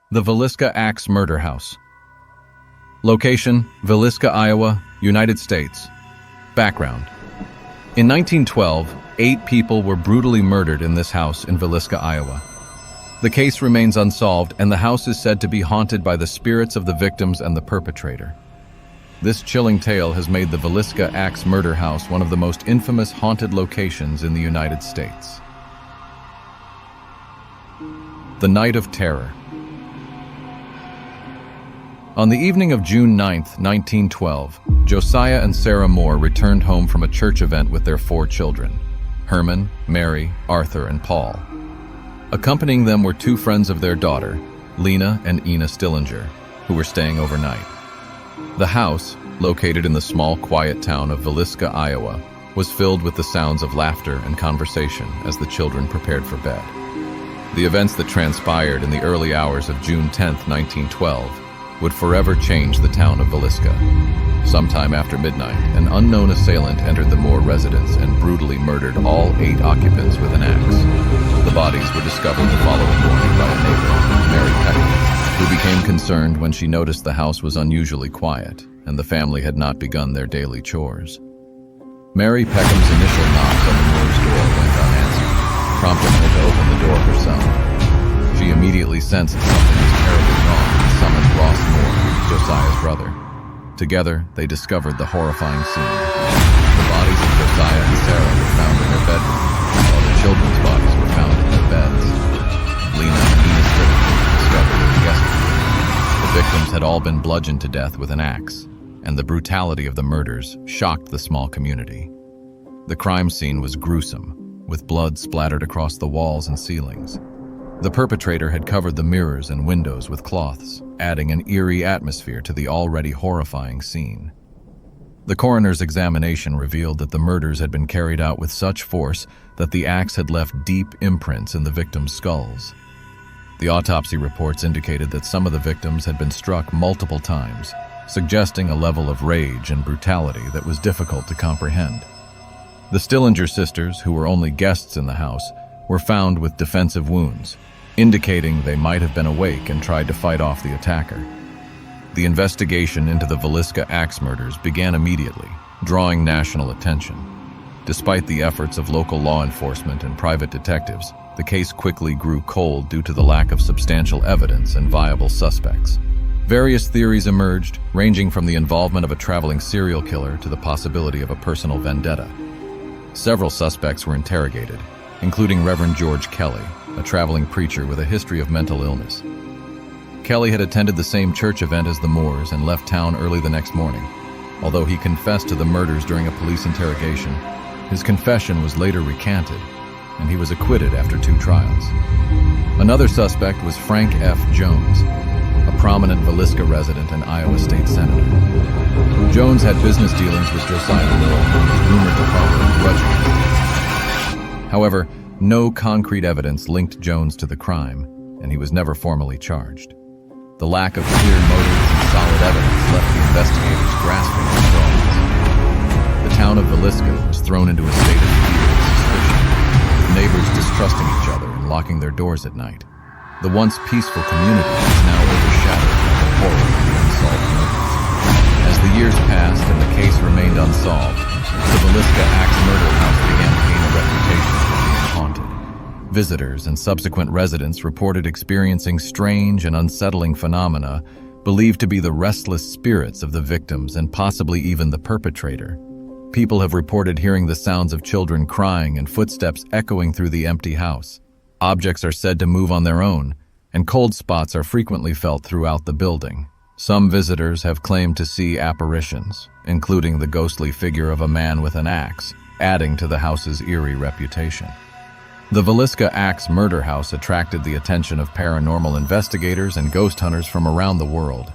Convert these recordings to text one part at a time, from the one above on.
The Vallisca Axe Murder House. Location: Villisca, Iowa, United States. Background: in 1912, 8 people were brutally murdered in this house in Villisca, Iowa. The case remains unsolved, and the house is said to be haunted by the spirits of the victims and the perpetrator. This chilling tale has made the Vallisca Axe Murder House one of the most infamous haunted locations in the United States. The Night of Terror. On the evening of June 9, 1912, Josiah and Sarah Moore returned home from a church event with their 4 children, Herman, Mary, Arthur, and Paul. Accompanying them were 2 friends of their daughter, Lena and Ina Stillinger, who were staying overnight. The house, located in the small, quiet town of Villisca, Iowa, was filled with the sounds of laughter and conversation as the children prepared for bed. The events that transpired in the early hours of June 10, 1912, would forever change the town of Villisca. Sometime after midnight, an unknown assailant entered the Moore residence and brutally murdered all 8 occupants with an axe. The bodies were discovered the following morning by a neighbor, Mary Peckham, who became concerned when she noticed the house was unusually quiet and the family had not begun their daily chores. Mary Peckham's initial knocks on the Moore's door went unanswered, prompting her to open the door herself. She immediately sensed something was terribly wrong and summoned Ross Moore, Josiah's brother. Together, they discovered the horrifying scene. The bodies of Josiah and Sarah were found in their bedroom, while the children's bodies were found in their beds. Lena and Ina Stillinger were discovered in the guest room. The victims had all been bludgeoned to death with an axe, and the brutality of the murders shocked the small community. The crime scene was gruesome, with blood splattered across the walls and ceilings. The perpetrator had covered the mirrors and windows with cloths, adding an eerie atmosphere to the already horrifying scene. The coroner's examination revealed that the murders had been carried out with such force that the axe had left deep imprints in the victims' skulls. The autopsy reports indicated that some of the victims had been struck multiple times, suggesting a level of rage and brutality that was difficult to comprehend. The Stillinger sisters, who were only guests in the house, were found with defensive wounds, indicating they might have been awake and tried to fight off the attacker. The investigation into the Vallisca Axe murders began immediately, drawing national attention. Despite the efforts of local law enforcement and private detectives, the case quickly grew cold due to the lack of substantial evidence and viable suspects. Various theories emerged, ranging from the involvement of a traveling serial killer to the possibility of a personal vendetta. Several suspects were interrogated, including Reverend George Kelly, a traveling preacher with a history of mental illness. Kelly had attended the same church event as the Moores and left town early the next morning. Although he confessed to the murders during a police interrogation, his confession was later recanted, and he was acquitted after 2 trials. Another suspect was Frank F. Jones, a prominent Villisca resident and Iowa State Senator. Jones had business dealings with Josiah Moore and was rumored to harbor a grudge. However, no concrete evidence linked Jones to the crime, and he was never formally charged. The lack of clear motives and solid evidence left the investigators grasping at straws. The town of Villisca was thrown into a state of fear and suspicion, with neighbors distrusting each other and locking their doors at night. The once peaceful community was now overshadowed by the horror of the unsolved murders. As the years passed and the case remained unsolved, the Vallisca Axe Murder House began to gain a reputation for being haunted. Visitors and subsequent residents reported experiencing strange and unsettling phenomena believed to be the restless spirits of the victims and possibly even the perpetrator. People have reported hearing the sounds of children crying and footsteps echoing through the empty house. Objects are said to move on their own, and cold spots are frequently felt throughout the building. Some visitors have claimed to see apparitions, including the ghostly figure of a man with an axe, adding to the house's eerie reputation. The Vallisca Axe Murder House attracted the attention of paranormal investigators and ghost hunters from around the world.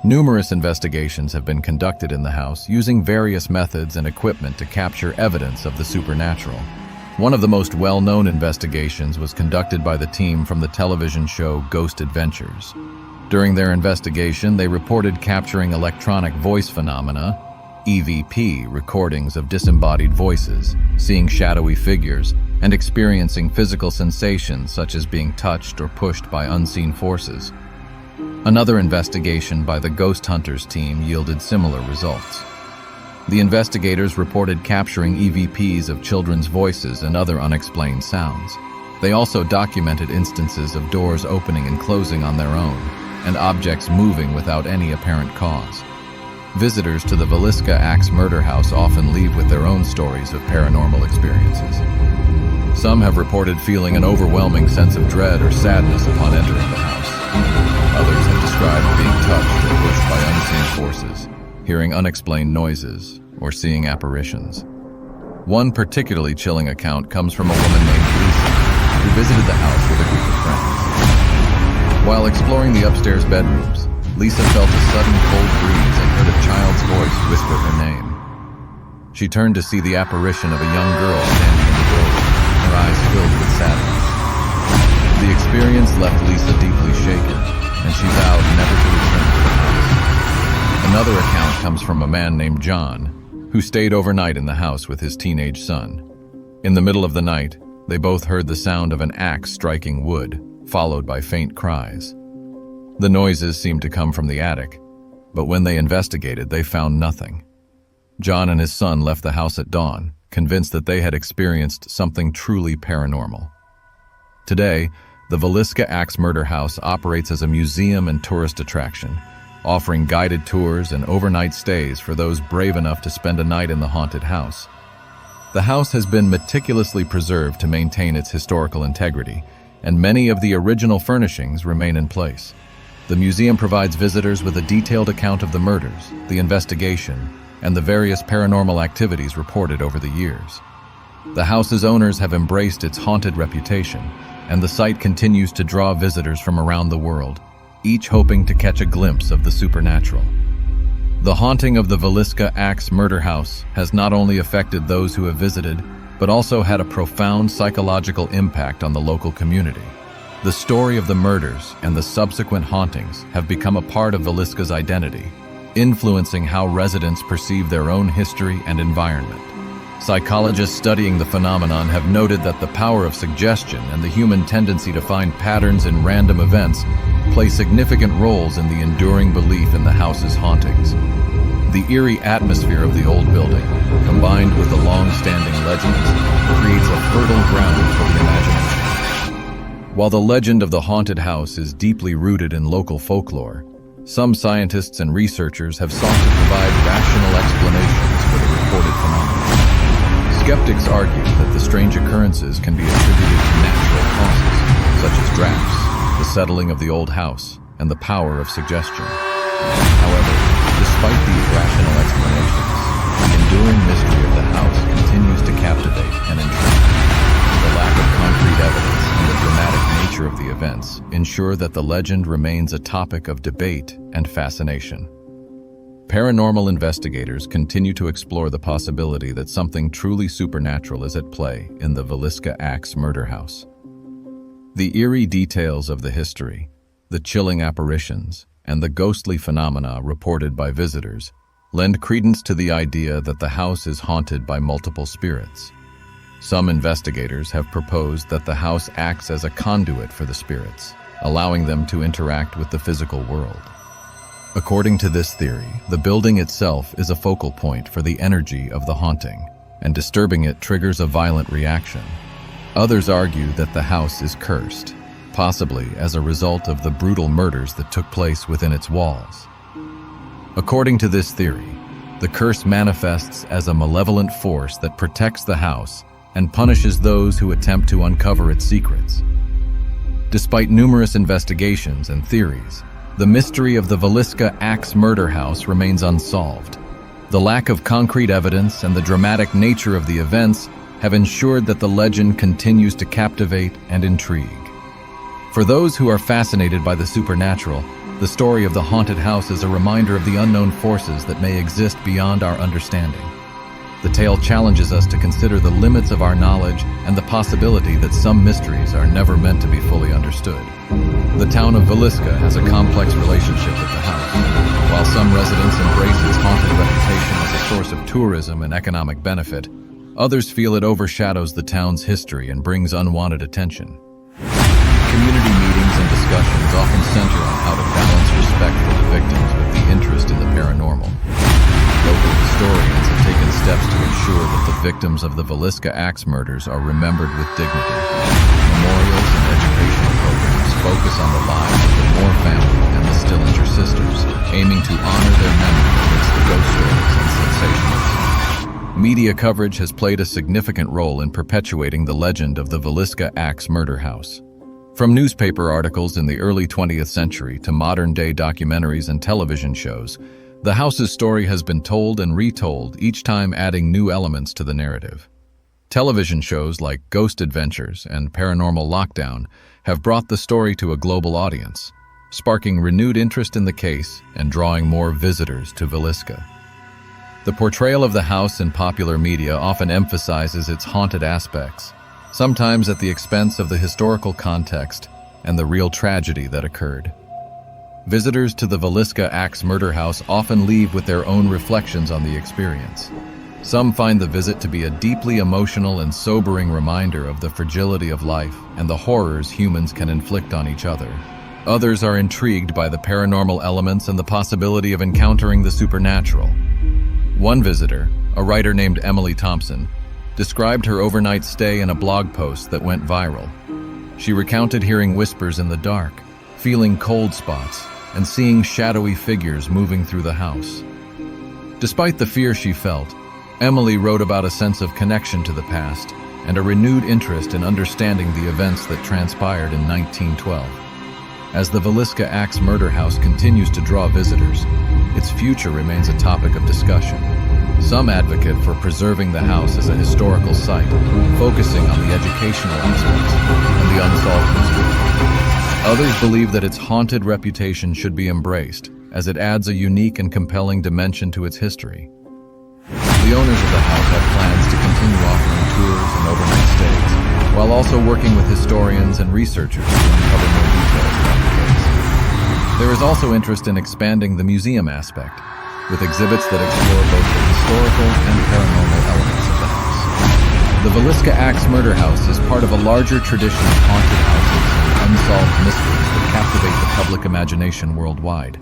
Numerous investigations have been conducted in the house using various methods and equipment to capture evidence of the supernatural. One of the most well-known investigations was conducted by the team from the television show Ghost Adventures. During their investigation, they reported capturing electronic voice phenomena, EVP recordings of disembodied voices, seeing shadowy figures, and experiencing physical sensations such as being touched or pushed by unseen forces. Another investigation by the Ghost Hunters team yielded similar results. The investigators reported capturing EVPs of children's voices and other unexplained sounds. They also documented instances of doors opening and closing on their own, and objects moving without any apparent cause. Visitors to the Vallisca Axe Murder House often leave with their own stories of paranormal experiences. Some have reported feeling an overwhelming sense of dread or sadness upon entering the house. Others have described being touched or pushed by unseen forces, hearing unexplained noises, or seeing apparitions. One particularly chilling account comes from a woman named Lisa, who visited the house with a group of friends. While exploring the upstairs bedrooms, Lisa felt a sudden cold breeze and heard a child's voice whisper her name. She turned to see the apparition of a young girl standing in the doorway, her eyes filled with sadness. The experience left Lisa deeply shaken, and she vowed never to return to the house. Another account comes from a man named John, who stayed overnight in the house with his teenage son. In the middle of the night, they both heard the sound of an axe striking wood, followed by faint cries. The noises seemed to come from the attic, but when they investigated, they found nothing. John and his son left the house at dawn, convinced that they had experienced something truly paranormal. Today, the Villisca Axe Murder House operates as a museum and tourist attraction, offering guided tours and overnight stays for those brave enough to spend a night in the haunted house. The house has been meticulously preserved to maintain its historical integrity, and many of the original furnishings remain in place. The museum provides visitors with a detailed account of the murders, the investigation, and the various paranormal activities reported over the years. The house's owners have embraced its haunted reputation, and the site continues to draw visitors from around the world, each hoping to catch a glimpse of the supernatural. The haunting of the Vallisca Axe Murder House has not only affected those who have visited, but also had a profound psychological impact on the local community. The story of the murders and the subsequent hauntings have become a part of Villisca's identity, influencing how residents perceive their own history and environment. Psychologists studying the phenomenon have noted that the power of suggestion and the human tendency to find patterns in random events play significant roles in the enduring belief in the house's hauntings. The eerie atmosphere of the old building, combined with the long-standing legends, creates a fertile ground for the imagination. While the legend of the haunted house is deeply rooted in local folklore, some scientists and researchers have sought to provide rational explanations for the reported phenomenon. Skeptics argue that the strange occurrences can be attributed to natural causes, such as drafts, the settling of the old house, and the power of suggestion. However, despite these rational explanations, the enduring mystery of the house continues to captivate and intrigue. The lack of concrete evidence and the dramatic nature of the events ensure that the legend remains a topic of debate and fascination. Paranormal investigators continue to explore the possibility that something truly supernatural is at play in the Vallisca Axe Murder House. The eerie details of the history, the chilling apparitions, and the ghostly phenomena reported by visitors lend credence to the idea that the house is haunted by multiple spirits. Some investigators have proposed that the house acts as a conduit for the spirits, allowing them to interact with the physical world. According to this theory, the building itself is a focal point for the energy of the haunting, and disturbing it triggers a violent reaction. Others argue that the house is cursed, possibly as a result of the brutal murders that took place within its walls. According to this theory, the curse manifests as a malevolent force that protects the house and punishes those who attempt to uncover its secrets. Despite numerous investigations and theories, the mystery of the Vallisca Axe Murder House remains unsolved. The lack of concrete evidence and the dramatic nature of the events have ensured that the legend continues to captivate and intrigue. For those who are fascinated by the supernatural, the story of the haunted house is a reminder of the unknown forces that may exist beyond our understanding. The tale challenges us to consider the limits of our knowledge and the possibility that some mysteries are never meant to be fully understood. The town of Villisca has a complex relationship with the house. While some residents embrace its haunted reputation as a source of tourism and economic benefit, others feel it overshadows the town's history and brings unwanted attention. Community meetings and discussions often center on how to balance victims of the Vallisca Axe Murders are remembered with dignity. Memorials and educational programs focus on the lives of the Moore family and the Stillinger sisters, aiming to honor their memory amidst the ghost stories and sensationalism. Media coverage has played a significant role in perpetuating the legend of the Villisca Axe Murder House. From newspaper articles in the early 20th century to modern-day documentaries and television shows, the house's story has been told and retold, each time adding new elements to the narrative. Television shows like Ghost Adventures and Paranormal Lockdown have brought the story to a global audience, sparking renewed interest in the case and drawing more visitors to Villisca. The portrayal of the house in popular media often emphasizes its haunted aspects, sometimes at the expense of the historical context and the real tragedy that occurred. Visitors to the Villisca Axe Murder House often leave with their own reflections on the experience. Some find the visit to be a deeply emotional and sobering reminder of the fragility of life and the horrors humans can inflict on each other. Others are intrigued by the paranormal elements and the possibility of encountering the supernatural. One visitor, a writer named Emily Thompson, described her overnight stay in a blog post that went viral. She recounted hearing whispers in the dark, feeling cold spots, and seeing shadowy figures moving through the house. Despite the fear she felt, Emily wrote about a sense of connection to the past and a renewed interest in understanding the events that transpired in 1912. As the Villisca Axe Murder House continues to draw visitors, its future remains a topic of discussion. Some advocate for preserving the house as a historical site, focusing on the educational aspects and the unsolved mystery. Others believe that its haunted reputation should be embraced, as it adds a unique and compelling dimension to its history. The owners of the house have plans to continue offering tours and overnight stays, while also working with historians and researchers to uncover more details about the case. There is also interest in expanding the museum aspect, with exhibits that explore both the historical and paranormal elements of the house. The Villisca Axe Murder House is part of a larger tradition of haunted houses and unsolved mysteries that captivate the public imagination worldwide.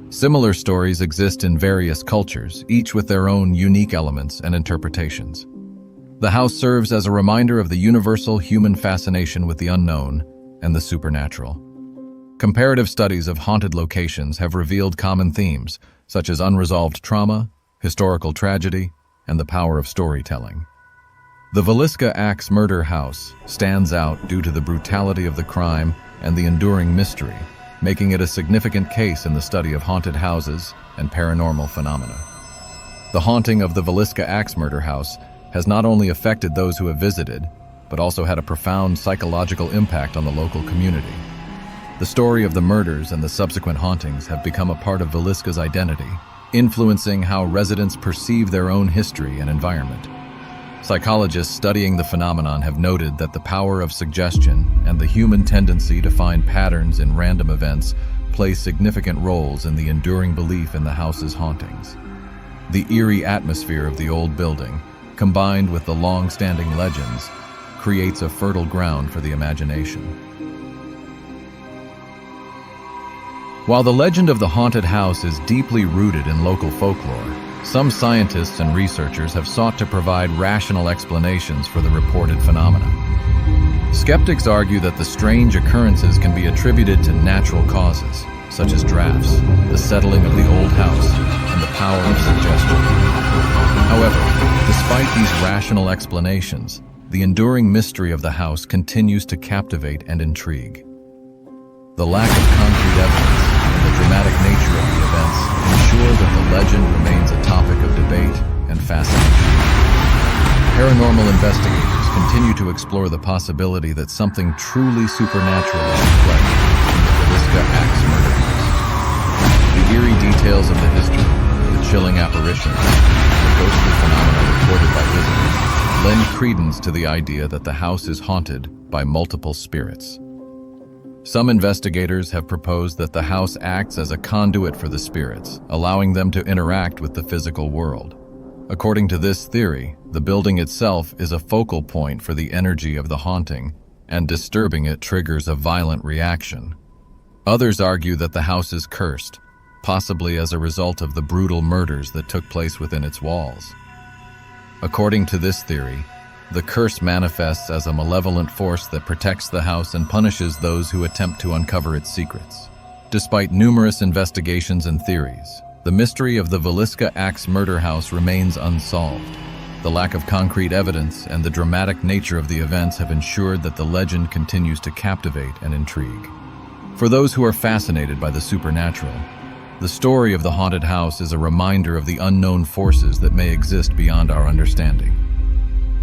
Similar stories exist in various cultures, each with their own unique elements and interpretations. The house serves as a reminder of the universal human fascination with the unknown and the supernatural. Comparative studies of haunted locations have revealed common themes, such as unresolved trauma, historical tragedy, and the power of storytelling. The Villisca Axe Murder House stands out due to the brutality of the crime and the enduring mystery, making it a significant case in the study of haunted houses and paranormal phenomena. The haunting of the Villisca Axe Murder House has not only affected those who have visited, but also had a profound psychological impact on the local community. The story of the murders and the subsequent hauntings have become a part of Villisca's identity, influencing how residents perceive their own history and environment. Psychologists studying the phenomenon have noted that the power of suggestion and the human tendency to find patterns in random events play significant roles in the enduring belief in the house's hauntings. The eerie atmosphere of the old building, combined with the long-standing legends, creates a fertile ground for the imagination. While the legend of the haunted house is deeply rooted in local folklore, some scientists and researchers have sought to provide rational explanations for the reported phenomena. Skeptics argue that the strange occurrences can be attributed to natural causes, such as drafts, the settling of the old house, and the power of suggestion. However, despite these rational explanations, the enduring mystery of the house continues to captivate and intrigue. The lack of concrete evidence and the dramatic nature of the events ensure that the legend remains a topic of debate and fascination. Paranormal investigators continue to explore the possibility that something truly supernatural is at play in the Villisca Axe Murder House. The eerie details of the history, the chilling apparitions, and the ghostly phenomena reported by visitors lend credence to the idea that the house is haunted by multiple spirits. Some investigators have proposed that the house acts as a conduit for the spirits, allowing them to interact with the physical world. According to this theory, the building itself is a focal point for the energy of the haunting, and disturbing it triggers a violent reaction. Others argue that the house is cursed, possibly as a result of the brutal murders that took place within its walls. According to this theory, the curse manifests as a malevolent force that protects the house and punishes those who attempt to uncover its secrets. Despite numerous investigations and theories, the mystery of the Vallisca Axe Murder House remains unsolved. The lack of concrete evidence and the dramatic nature of the events have ensured that the legend continues to captivate and intrigue. For those who are fascinated by the supernatural, the story of the haunted house is a reminder of the unknown forces that may exist beyond our understanding.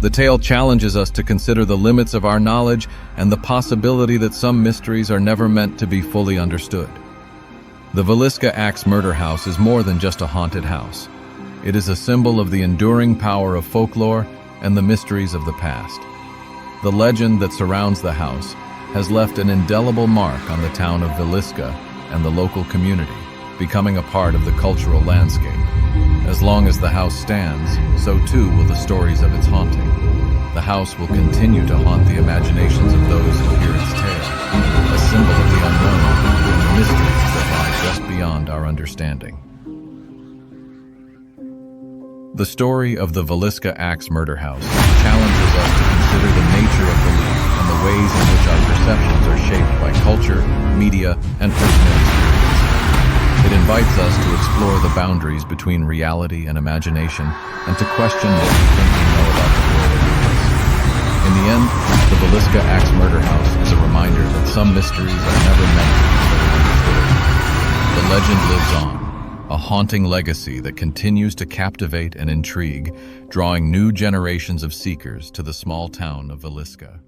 The tale challenges us to consider the limits of our knowledge and the possibility that some mysteries are never meant to be fully understood. The Villisca Axe Murder House is more than just a haunted house. It is a symbol of the enduring power of folklore and the mysteries of the past. The legend that surrounds the house has left an indelible mark on the town of Villisca and the local community, becoming a part of the cultural landscape. As long as the house stands, so too will the stories of its haunting. The house will continue to haunt the imaginations of those who hear its tale, a symbol of the unknown and the mysteries that lie just beyond our understanding. The story of the Vallisca Axe Murder House challenges us to consider the nature of belief and the ways in which our perceptions are shaped by culture, media, and personal experience. It invites us to explore the boundaries between reality and imagination and to question what we think we know about the world around us. In the end, the Vallisca Axe Murder House is a reminder that some mysteries are never meant to be fully understood. The legend lives on, a haunting legacy that continues to captivate and intrigue, drawing new generations of seekers to the small town of Villisca.